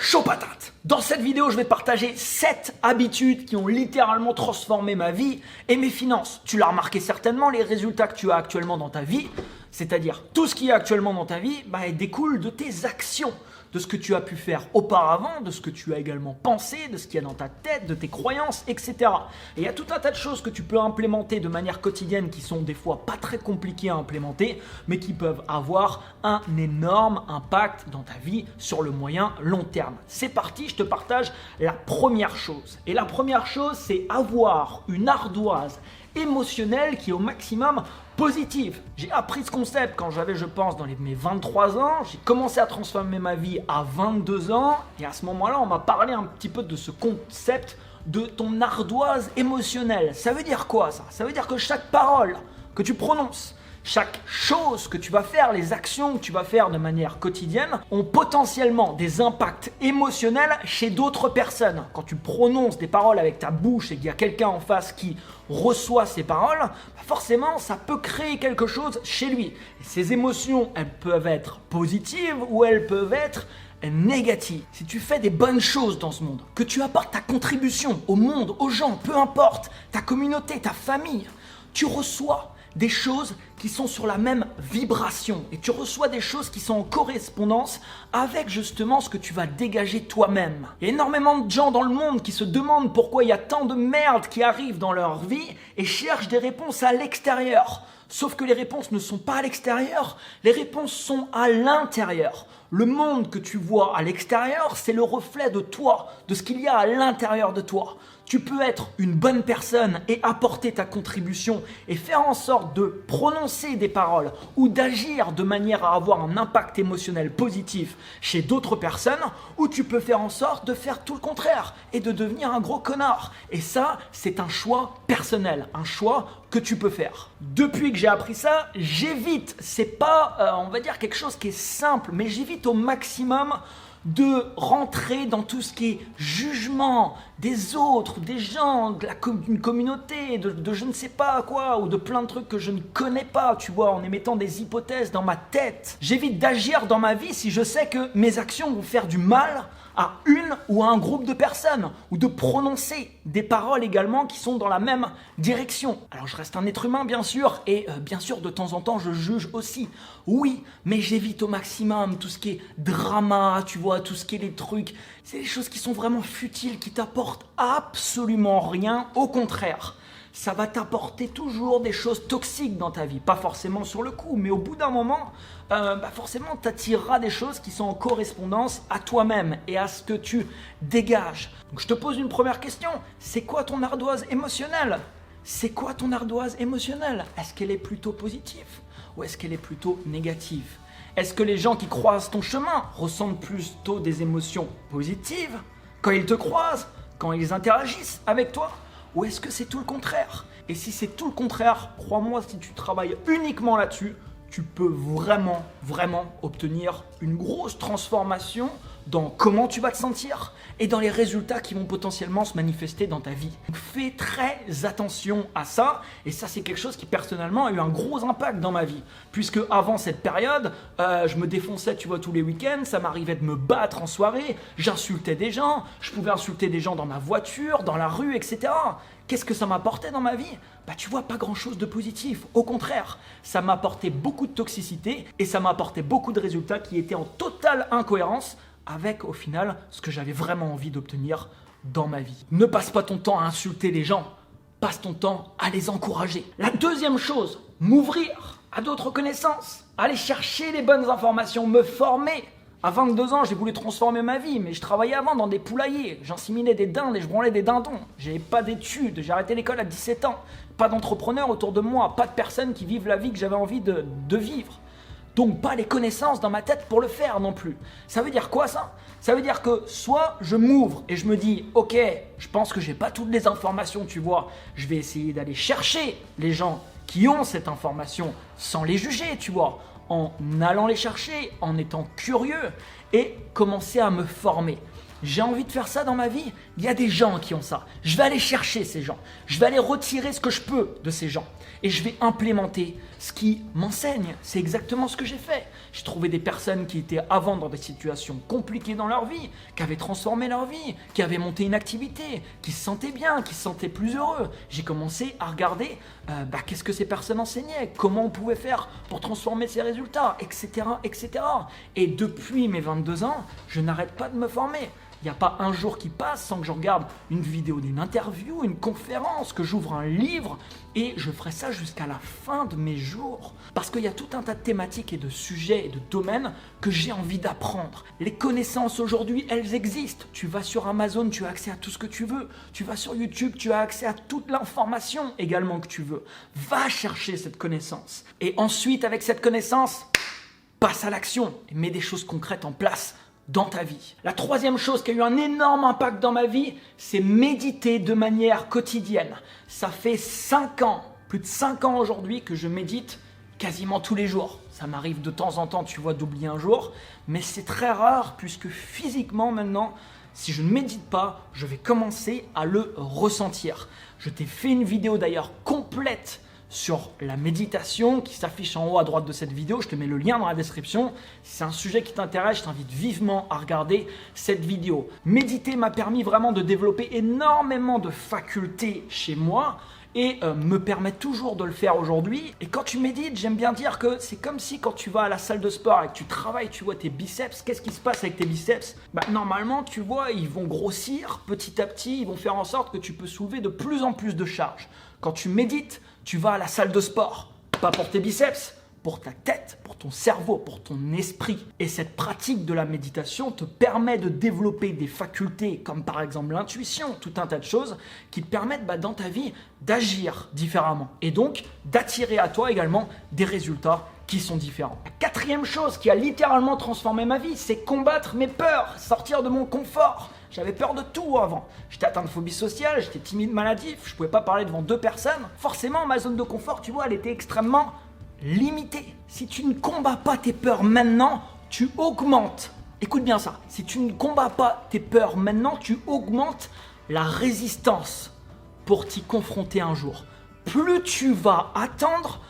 chaud patate. Dans cette vidéo, je vais te partager 7 habitudes qui ont littéralement transformé ma vie et mes finances. Tu l'as remarqué certainement, les résultats que tu as actuellement dans ta vie, c'est-à-dire tout ce qui est actuellement dans ta vie, découle de tes actions, de ce que tu as pu faire auparavant, de ce que tu as également pensé, de ce qu'il y a dans ta tête, de tes croyances, etc. Et il y a tout un tas de choses que tu peux implémenter de manière quotidienne qui sont des fois pas très compliquées à implémenter, mais qui peuvent avoir un énorme impact dans ta vie sur le moyen long terme. C'est parti, je te partage la première chose. Et la première chose, c'est avoir une ardoise émotionnelle qui est au maximum positive. J'ai appris ce concept quand j'avais, je pense, mes 23 ans. J'ai commencé à transformer ma vie à 22 ans. Et à ce moment-là, on m'a parlé un petit peu de ce concept de ton ardoise émotionnelle. Ça veut dire quoi ça? Ça veut dire que chaque parole que tu prononces, chaque chose que tu vas faire, les actions que tu vas faire de manière quotidienne ont potentiellement des impacts émotionnels chez d'autres personnes. Quand tu prononces des paroles avec ta bouche et qu'il y a quelqu'un en face qui reçoit ces paroles, forcément ça peut créer quelque chose chez lui. Et ces émotions, elles peuvent être positives ou elles peuvent être négatives. Si tu fais des bonnes choses dans ce monde, que tu apportes ta contribution au monde, aux gens, peu importe, ta communauté, ta famille, tu reçois des choses qui sont sur la même vibration et tu reçois des choses qui sont en correspondance avec justement ce que tu vas dégager toi-même. Il y a énormément de gens dans le monde qui se demandent pourquoi il y a tant de merde qui arrive dans leur vie et cherchent des réponses à l'extérieur. Sauf que les réponses ne sont pas à l'extérieur, les réponses sont à l'intérieur. Le monde que tu vois à l'extérieur, c'est le reflet de toi, de ce qu'il y a à l'intérieur de toi. Tu peux être une bonne personne et apporter ta contribution et faire en sorte de prononcer des paroles ou d'agir de manière à avoir un impact émotionnel positif chez d'autres personnes, ou tu peux faire en sorte de faire tout le contraire et de devenir un gros connard. Et ça, c'est un choix personnel, un choix que tu peux faire. Depuis que j'ai appris ça, j'évite, c'est pas, on va dire quelque chose qui est simple, mais j'évite au maximum de rentrer dans tout ce qui est jugement des autres, des gens, d'une communauté, de je ne sais pas quoi, ou de plein de trucs que je ne connais pas, tu vois, en émettant des hypothèses dans ma tête. J'évite d'agir dans ma vie si je sais que mes actions vont faire du mal à une ou à un groupe de personnes, ou de prononcer des paroles également qui sont dans la même direction. Alors je reste un être humain bien sûr, et bien sûr de temps en temps je juge aussi, oui, mais j'évite au maximum tout ce qui est drama, tu vois, tout ce qui est les trucs, c'est des choses qui sont vraiment futiles, qui t'apportent absolument rien, au contraire. Ça va t'apporter toujours des choses toxiques dans ta vie. Pas forcément sur le coup, mais au bout d'un moment, forcément, tu attireras des choses qui sont en correspondance à toi-même et à ce que tu dégages. Donc, je te pose une première question. C'est quoi ton ardoise émotionnelle? C'est quoi ton ardoise émotionnelle? Est-ce qu'elle est plutôt positive ou est-ce qu'elle est plutôt négative? Est-ce que les gens qui croisent ton chemin ressentent plutôt des émotions positives quand ils te croisent, quand ils interagissent avec toi? Ou est-ce que c'est tout le contraire? Et si c'est tout le contraire, crois-moi, si tu travailles uniquement là-dessus, tu peux vraiment obtenir une grosse transformation dans comment tu vas te sentir et dans les résultats qui vont potentiellement se manifester dans ta vie. Donc fais très attention à ça, et ça c'est quelque chose qui personnellement a eu un gros impact dans ma vie, puisque avant cette période, je me défonçais, tu vois, tous les week-ends, ça m'arrivait de me battre en soirée, j'insultais des gens, je pouvais insulter des gens dans ma voiture, dans la rue, etc. Qu'est-ce que ça m'apportait dans ma vie? Tu vois, pas grand-chose de positif. Au contraire, ça m'apportait beaucoup de toxicité et ça m'apportait beaucoup de résultats qui étaient en totale incohérence avec, au final, ce que j'avais vraiment envie d'obtenir dans ma vie. Ne passe pas ton temps à insulter les gens, passe ton temps à les encourager. La deuxième chose, m'ouvrir à d'autres connaissances, aller chercher les bonnes informations, me former. À 22 ans, j'ai voulu transformer ma vie, mais je travaillais avant dans des poulaillers. J'inséminais des dindes et je branlais des dindons. J'avais pas d'études, j'ai arrêté l'école à 17 ans. Pas d'entrepreneurs autour de moi, pas de personnes qui vivent la vie que j'avais envie de vivre. Donc pas les connaissances dans ma tête pour le faire non plus. Ça veut dire quoi ça? Ça veut dire que soit je m'ouvre et je me dis « Ok, je pense que j'ai pas toutes les informations, tu vois. Je vais essayer d'aller chercher les gens qui ont cette information sans les juger, tu vois. En allant les chercher, en étant curieux et commencer à me former. » j'ai envie de faire ça dans ma vie, il y a des gens qui ont ça. Je vais aller chercher ces gens. Je vais aller retirer ce que je peux de ces gens. Et je vais implémenter ce qui m'enseigne. C'est exactement ce que j'ai fait. J'ai trouvé des personnes qui étaient avant dans des situations compliquées dans leur vie, qui avaient transformé leur vie, qui avaient monté une activité, qui se sentaient bien, qui se sentaient plus heureux. J'ai commencé à regarder qu'est-ce que ces personnes enseignaient, comment on pouvait faire pour transformer ces résultats, etc., etc. Et depuis mes 22 ans, je n'arrête pas de me former. Il n'y a pas un jour qui passe sans que je regarde une vidéo d'une interview, une conférence, que j'ouvre un livre, et je ferai ça jusqu'à la fin de mes jours. Parce qu'il y a tout un tas de thématiques et de sujets et de domaines que j'ai envie d'apprendre. Les connaissances aujourd'hui, elles existent. Tu vas sur Amazon, tu as accès à tout ce que tu veux. Tu vas sur YouTube, tu as accès à toute l'information également que tu veux. Va chercher cette connaissance. Et ensuite, avec cette connaissance, passe à l'action et mets des choses concrètes en place dans ta vie. La troisième chose qui a eu un énorme impact dans ma vie, c'est méditer de manière quotidienne. Ça fait 5 ans, plus de 5 ans aujourd'hui que je médite quasiment tous les jours. Ça m'arrive de temps en temps, tu vois, d'oublier un jour, mais c'est très rare puisque physiquement maintenant, si je ne médite pas, je vais commencer à le ressentir. Je t'ai fait une vidéo d'ailleurs complète sur la méditation qui s'affiche en haut à droite de cette vidéo. Je te mets le lien dans la description. Si c'est un sujet qui t'intéresse, je t'invite vivement à regarder cette vidéo. Méditer m'a permis vraiment de développer énormément de facultés chez moi et me permet toujours de le faire aujourd'hui. Et quand tu médites, j'aime bien dire que c'est comme si quand tu vas à la salle de sport et que tu travailles, tu vois tes biceps, qu'est-ce qui se passe avec tes biceps? Normalement, tu vois, ils vont grossir petit à petit, ils vont faire en sorte que tu peux soulever de plus en plus de charges. Quand tu médites, tu vas à la salle de sport, pas pour tes biceps, pour ta tête, pour ton cerveau, pour ton esprit. Et cette pratique de la méditation te permet de développer des facultés comme par exemple l'intuition, tout un tas de choses qui te permettent dans ta vie d'agir différemment et donc d'attirer à toi également des résultats qui sont différents. La quatrième chose qui a littéralement transformé ma vie, c'est combattre mes peurs, sortir de mon confort. J'avais peur de tout avant. J'étais atteint de phobie sociale, j'étais timide, maladif, je ne pouvais pas parler devant 2 personnes. Forcément, ma zone de confort, tu vois, elle était extrêmement limitée. Si tu ne combats pas tes peurs maintenant, tu augmentes. Écoute bien ça. Si tu ne combats pas tes peurs maintenant, tu augmentes la résistance pour t'y confronter un jour. Plus tu vas attendre,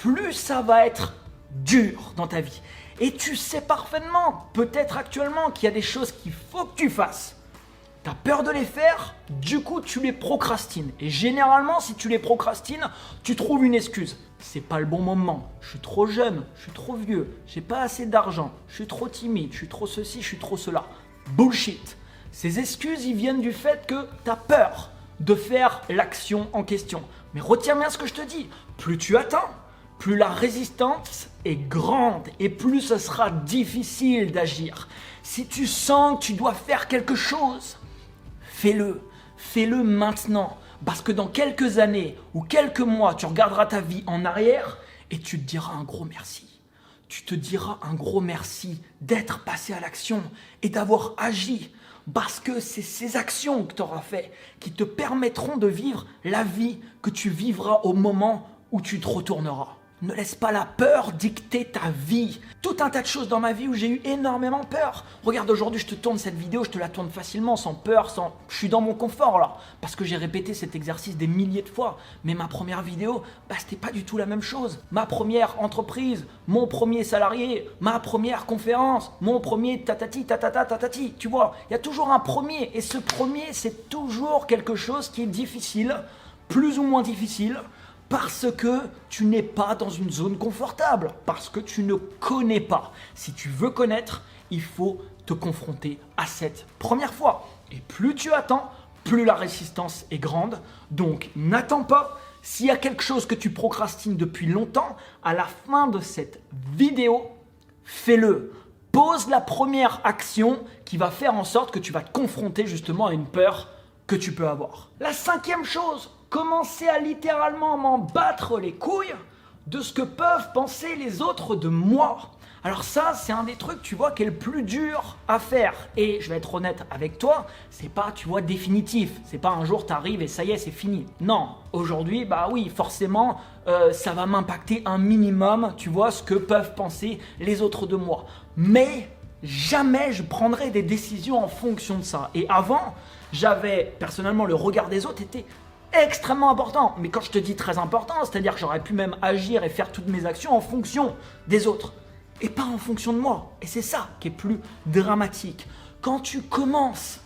plus ça va être dur dans ta vie. Et tu sais parfaitement, peut-être actuellement, qu'il y a des choses qu'il faut que tu fasses. Tu as peur de les faire, du coup tu les procrastines. Et généralement, si tu les procrastines, tu trouves une excuse. C'est pas le bon moment, je suis trop jeune, je suis trop vieux, j'ai pas assez d'argent, je suis trop timide, je suis trop ceci, je suis trop cela. Bullshit. Ces excuses, ils viennent du fait que tu as peur de faire l'action en question. Mais retiens bien ce que je te dis, plus tu attends, plus la résistance est grande et plus ce sera difficile d'agir. Si tu sens que tu dois faire quelque chose, fais-le. Fais-le maintenant. Parce que dans quelques années ou quelques mois, tu regarderas ta vie en arrière et tu te diras un gros merci. Tu te diras un gros merci d'être passé à l'action et d'avoir agi. Parce que c'est ces actions que tu auras fait qui te permettront de vivre la vie que tu vivras au moment où tu te retourneras. Ne laisse pas la peur dicter ta vie. Tout un tas de choses dans ma vie où j'ai eu énormément peur. Regarde, aujourd'hui, je te tourne cette vidéo, je te la tourne facilement, sans peur, Je suis dans mon confort là, parce que j'ai répété cet exercice des milliers de fois. Mais ma première vidéo, c'était pas du tout la même chose. Ma première entreprise, mon premier salarié, ma première conférence, mon premier tatati, tatata, tatati. Tu vois, il y a toujours un premier. Et ce premier, c'est toujours quelque chose qui est difficile, plus ou moins difficile. Parce que tu n'es pas dans une zone confortable, parce que tu ne connais pas. Si tu veux connaître, il faut te confronter à cette première fois. Et plus tu attends, plus la résistance est grande. Donc n'attends pas. S'il y a quelque chose que tu procrastines depuis longtemps, à la fin de cette vidéo, fais-le. Pose la première action qui va faire en sorte que tu vas te confronter justement à une peur que tu peux avoir. La 5e chose, commencer à littéralement m'en battre les couilles de ce que peuvent penser les autres de moi. Alors ça, c'est un des trucs, tu vois, qui est le plus dur à faire. Et je vais être honnête avec toi, c'est pas, tu vois, définitif. C'est pas un jour t'arrives et ça y est, c'est fini. Non, aujourd'hui, oui, forcément, ça va m'impacter un minimum, tu vois, ce que peuvent penser les autres de moi. Mais jamais je prendrais des décisions en fonction de ça. Et avant, personnellement, le regard des autres était extrêmement important. Mais quand je te dis très important, c'est-à-dire que j'aurais pu même agir et faire toutes mes actions en fonction des autres et pas en fonction de moi. Et c'est ça qui est plus dramatique. Quand tu commences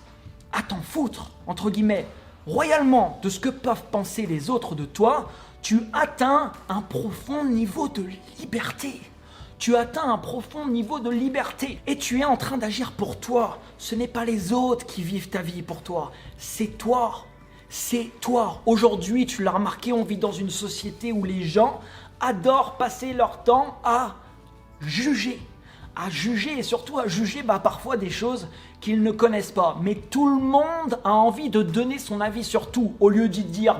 à t'en foutre, entre guillemets, royalement de ce que peuvent penser les autres de toi, tu atteins un profond niveau de liberté. Tu atteins un profond niveau de liberté et tu es en train d'agir pour toi. Ce n'est pas les autres qui vivent ta vie pour toi, c'est toi. C'est toi. Aujourd'hui, tu l'as remarqué, on vit dans une société où les gens adorent passer leur temps à juger et surtout à juger parfois des choses qu'ils ne connaissent pas. Mais tout le monde a envie de donner son avis sur tout. Au lieu de dire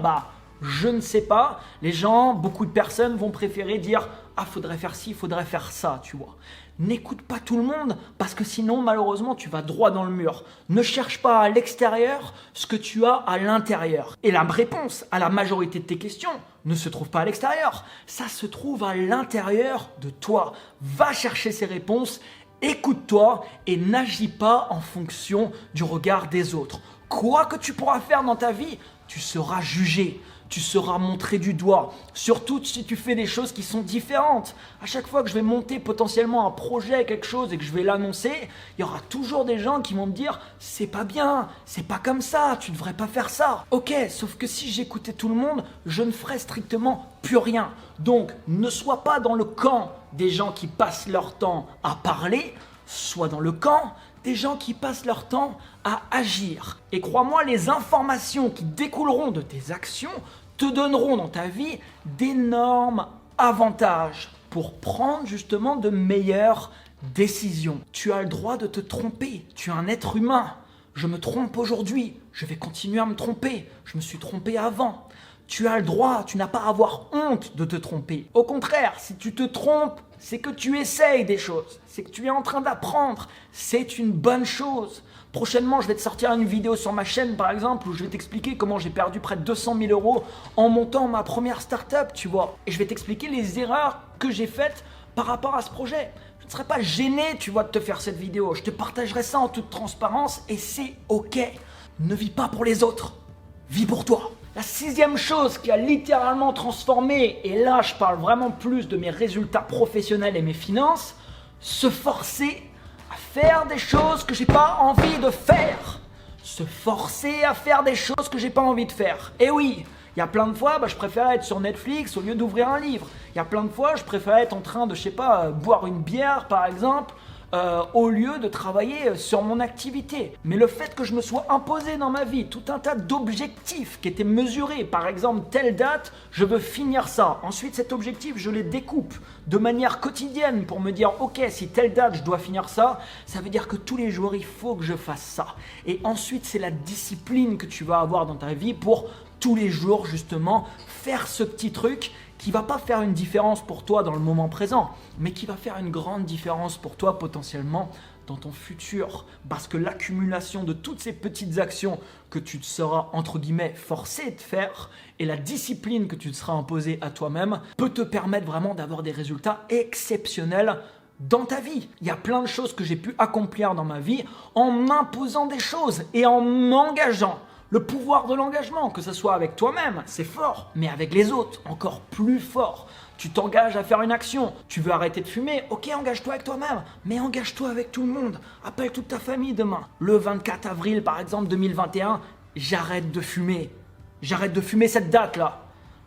je ne sais pas, les gens, beaucoup de personnes vont préférer dire faudrait faire ci, faudrait faire ça, tu vois. N'écoute pas tout le monde parce que sinon malheureusement tu vas droit dans le mur. Ne cherche pas à l'extérieur ce que tu as à l'intérieur. Et la réponse à la majorité de tes questions ne se trouve pas à l'extérieur, ça se trouve à l'intérieur de toi. Va chercher ces réponses, écoute-toi et n'agis pas en fonction du regard des autres. Quoi que tu pourras faire dans ta vie, tu seras jugé. Tu seras montré du doigt, surtout si tu fais des choses qui sont différentes. À chaque fois que je vais monter potentiellement un projet, quelque chose et que je vais l'annoncer, il y aura toujours des gens qui vont me dire « c'est pas bien, c'est pas comme ça, tu devrais pas faire ça ». Ok, sauf que si j'écoutais tout le monde, je ne ferais strictement plus rien. Donc, ne sois pas dans le camp des gens qui passent leur temps à parler, sois dans le camp des gens qui passent leur temps à agir. Et crois-moi, les informations qui découleront de tes actions te donneront dans ta vie d'énormes avantages pour prendre justement de meilleures décisions. Tu as le droit de te tromper, tu es un être humain. Je me trompe aujourd'hui, je vais continuer à me tromper, je me suis trompé avant. Tu as le droit, tu n'as pas à avoir honte de te tromper. Au contraire, si tu te trompes, c'est que tu essayes des choses, c'est que tu es en train d'apprendre, c'est une bonne chose. Prochainement, je vais te sortir une vidéo sur ma chaîne, par exemple, où je vais t'expliquer comment j'ai perdu près de 200 000 € en montant ma première start-up, tu vois. Et je vais t'expliquer les erreurs que j'ai faites par rapport à ce projet. Je ne serais pas gêné, tu vois, de te faire cette vidéo. Je te partagerai ça en toute transparence et c'est ok. Ne vis pas pour les autres, vis pour toi. La 6e chose qui a littéralement transformé, et là je parle vraiment plus de mes résultats professionnels et mes finances, se forcer à faire des choses que j'ai pas envie de faire. Se forcer à faire des choses que j'ai pas envie de faire. Et oui, il y a plein de fois, je préférais être sur Netflix au lieu d'ouvrir un livre. Il y a plein de fois, je préférais être en train de, boire une bière par exemple, au lieu de travailler sur mon activité. Mais le fait que je me sois imposé dans ma vie tout un tas d'objectifs qui étaient mesurés, par exemple telle date, je veux finir ça. Ensuite cet objectif, je les découpe de manière quotidienne pour me dire ok, si telle date je dois finir ça, ça veut dire que tous les jours il faut que je fasse ça. Et ensuite c'est la discipline que tu vas avoir dans ta vie pour tous les jours justement faire ce petit truc qui va pas faire une différence pour toi dans le moment présent, mais qui va faire une grande différence pour toi potentiellement dans ton futur. Parce que l'accumulation de toutes ces petites actions que tu te seras entre guillemets forcé de faire et la discipline que tu te seras imposée à toi-même peut te permettre vraiment d'avoir des résultats exceptionnels dans ta vie. Il y a plein de choses que j'ai pu accomplir dans ma vie en m'imposant des choses et en m'engageant. Le pouvoir de l'engagement, que ce soit avec toi-même, c'est fort, mais avec les autres, encore plus fort. Tu t'engages à faire une action, tu veux arrêter de fumer, ok, engage-toi avec toi-même, mais engage-toi avec tout le monde. Appelle toute ta famille demain. Le 24 avril, par exemple, 2021, j'arrête de fumer. J'arrête de fumer cette date-là.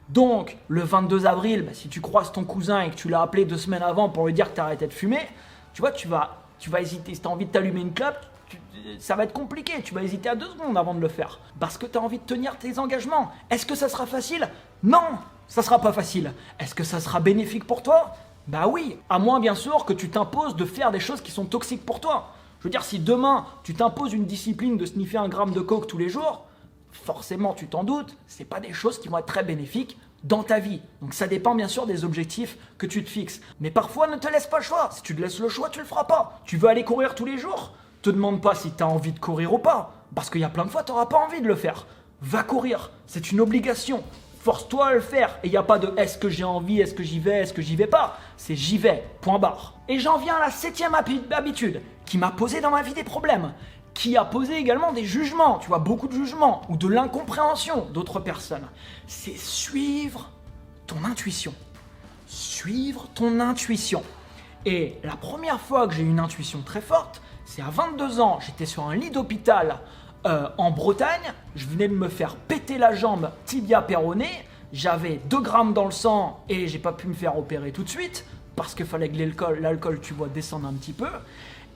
Donc, le 22 avril, si tu croises ton cousin et que tu l'as appelé 2 semaines avant pour lui dire que tu as arrêté de fumer, tu vois, tu vas hésiter. Si tu as envie de t'allumer une clope, ça va être compliqué, tu vas hésiter à 2 secondes avant de le faire. Parce que tu as envie de tenir tes engagements. Est-ce que ça sera facile? Non, ça sera pas facile. Est-ce que ça sera bénéfique pour toi? Bah oui, à moins bien sûr que tu t'imposes de faire des choses qui sont toxiques pour toi. Je veux dire, si demain tu t'imposes une discipline de sniffer 1 gramme de coke tous les jours, forcément tu t'en doutes, c'est pas des choses qui vont être très bénéfiques dans ta vie. Donc ça dépend bien sûr des objectifs que tu te fixes. Mais parfois ne te laisse pas le choix. Si tu te laisses le choix, tu le feras pas. Tu veux aller courir tous les jours? Te demande pas si tu as envie de courir ou pas, parce qu'il y a plein de fois tu n'auras pas envie de le faire. Va courir, c'est une obligation. Force-toi à le faire. Et il n'y a pas de est-ce que j'ai envie, est-ce que j'y vais, est-ce que j'y vais pas. C'est j'y vais, point barre. Et j'en viens à la 7e habitude qui m'a posé dans ma vie des problèmes, qui a posé également des jugements, tu vois, beaucoup de jugements ou de l'incompréhension d'autres personnes. C'est suivre ton intuition. Suivre ton intuition. Et la première fois que j'ai eu une intuition très forte, c'est à 22 ans, j'étais sur un lit d'hôpital en Bretagne, je venais de me faire péter la jambe tibia péroné, j'avais 2 grammes dans le sang et j'ai pas pu me faire opérer tout de suite parce qu'il fallait que l'alcool, tu vois, descende un petit peu.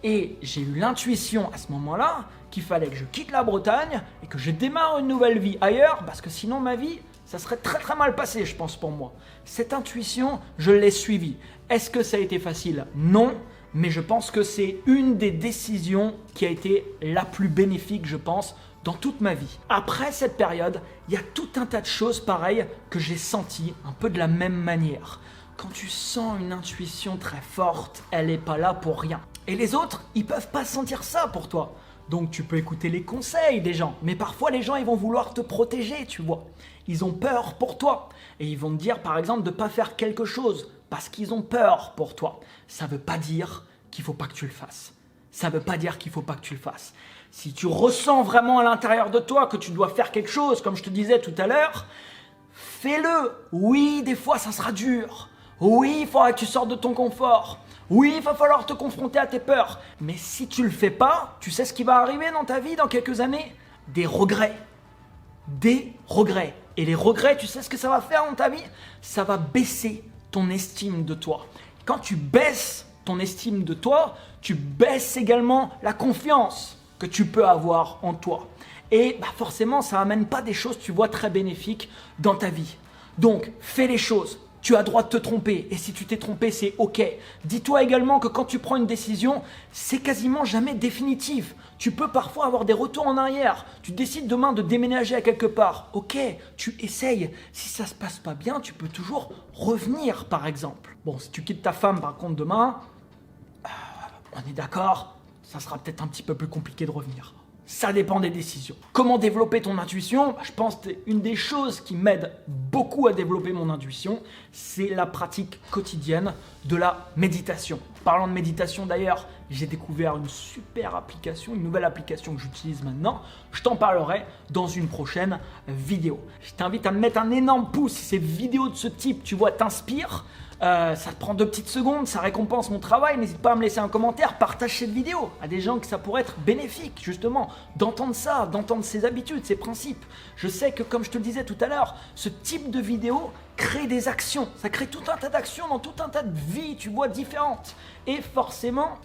Et j'ai eu l'intuition à ce moment-là qu'il fallait que je quitte la Bretagne et que je démarre une nouvelle vie ailleurs parce que sinon ma vie, ça serait très très mal passé, je pense, pour moi. Cette intuition, je l'ai suivie. Est-ce que ça a été facile? Non, mais je pense que c'est une des décisions qui a été la plus bénéfique, je pense, dans toute ma vie. Après cette période, il y a tout un tas de choses pareilles que j'ai senties un peu de la même manière. Quand tu sens une intuition très forte, elle n'est pas là pour rien. Et les autres, ils peuvent pas sentir ça pour toi. Donc tu peux écouter les conseils des gens, mais parfois les gens ils vont vouloir te protéger, tu vois. Ils ont peur pour toi et ils vont te dire par exemple de ne pas faire quelque chose parce qu'ils ont peur pour toi. Ça ne veut pas dire qu'il ne faut pas que tu le fasses. Ça ne veut pas dire qu'il ne faut pas que tu le fasses. Si tu ressens vraiment à l'intérieur de toi que tu dois faire quelque chose, comme je te disais tout à l'heure, fais-le. Oui, des fois ça sera dur. Oui, il faudra que tu sortes de ton confort. Oui, il va falloir te confronter à tes peurs. Mais si tu le fais pas, tu sais ce qui va arriver dans ta vie dans quelques années? Des regrets. Des regrets. Et les regrets, tu sais ce que ça va faire dans ta vie? Ça va baisser ton estime de toi. Quand tu baisses ton estime de toi, tu baisses également la confiance que tu peux avoir en toi. Et forcément, ça n'amène pas des choses, tu vois, très bénéfiques dans ta vie. Donc, fais les choses. Tu as le droit de te tromper et si tu t'es trompé, c'est ok. Dis-toi également que quand tu prends une décision, c'est quasiment jamais définitif. Tu peux parfois avoir des retours en arrière. Tu décides demain de déménager à quelque part. Ok, tu essayes. Si ça se passe pas bien, tu peux toujours revenir par exemple. Bon, si tu quittes ta femme par contre demain, on est d'accord, ça sera peut-être un petit peu plus compliqué de revenir. Ça dépend des décisions. Comment développer ton intuition? Je pense que une des choses qui m'aide beaucoup à développer mon intuition, c'est la pratique quotidienne de la méditation. Parlant de méditation d'ailleurs, j'ai découvert une super application, une nouvelle application que j'utilise maintenant. Je t'en parlerai dans une prochaine vidéo. Je t'invite à me mettre un énorme pouce si ces vidéos de ce type, tu vois, t'inspirent. Ça te prend 2 petites secondes, ça récompense mon travail. N'hésite pas à me laisser un commentaire, partage cette vidéo à des gens que ça pourrait être bénéfique justement d'entendre ça, d'entendre ces habitudes, ces principes. Je sais que comme je te le disais tout à l'heure, ce type de vidéo crée des actions. Ça crée tout un tas d'actions dans tout un tas de vies, tu vois, différentes. Et forcément,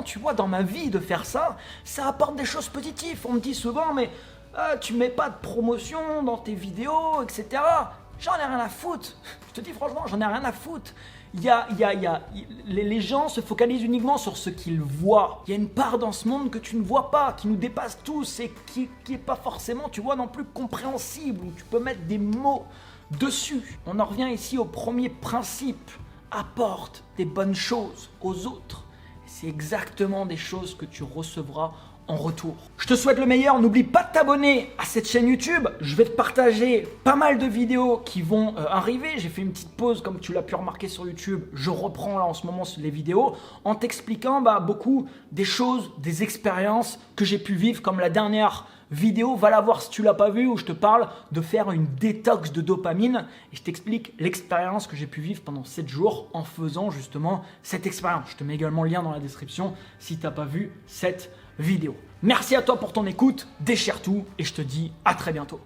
tu vois, dans ma vie de faire ça, ça apporte des choses positives. On me dit souvent, mais tu mets pas de promotion dans tes vidéos, etc. J'en ai rien à foutre. Je te dis franchement, j'en ai rien à foutre. Les gens se focalisent uniquement sur ce qu'ils voient. Il y a une part dans ce monde que tu ne vois pas, qui nous dépasse tous et qui est pas forcément, tu vois, non plus compréhensible, où tu peux mettre des mots dessus. On en revient ici au premier principe. Apporte des bonnes choses aux autres. C'est exactement des choses que tu recevras en retour. Je te souhaite le meilleur, n'oublie pas de t'abonner à cette chaîne YouTube. Je vais te partager pas mal de vidéos qui vont arriver. J'ai fait une petite pause comme tu l'as pu remarquer sur YouTube. Je reprends là en ce moment les vidéos en t'expliquant beaucoup des choses, des expériences que j'ai pu vivre comme la dernière vidéo, va la voir si tu l'as pas vue, où je te parle de faire une détox de dopamine et je t'explique l'expérience que j'ai pu vivre pendant 7 jours en faisant justement cette expérience. Je te mets également le lien dans la description si tu n'as pas vu cette vidéo. Merci à toi pour ton écoute, déchire tout et je te dis à très bientôt.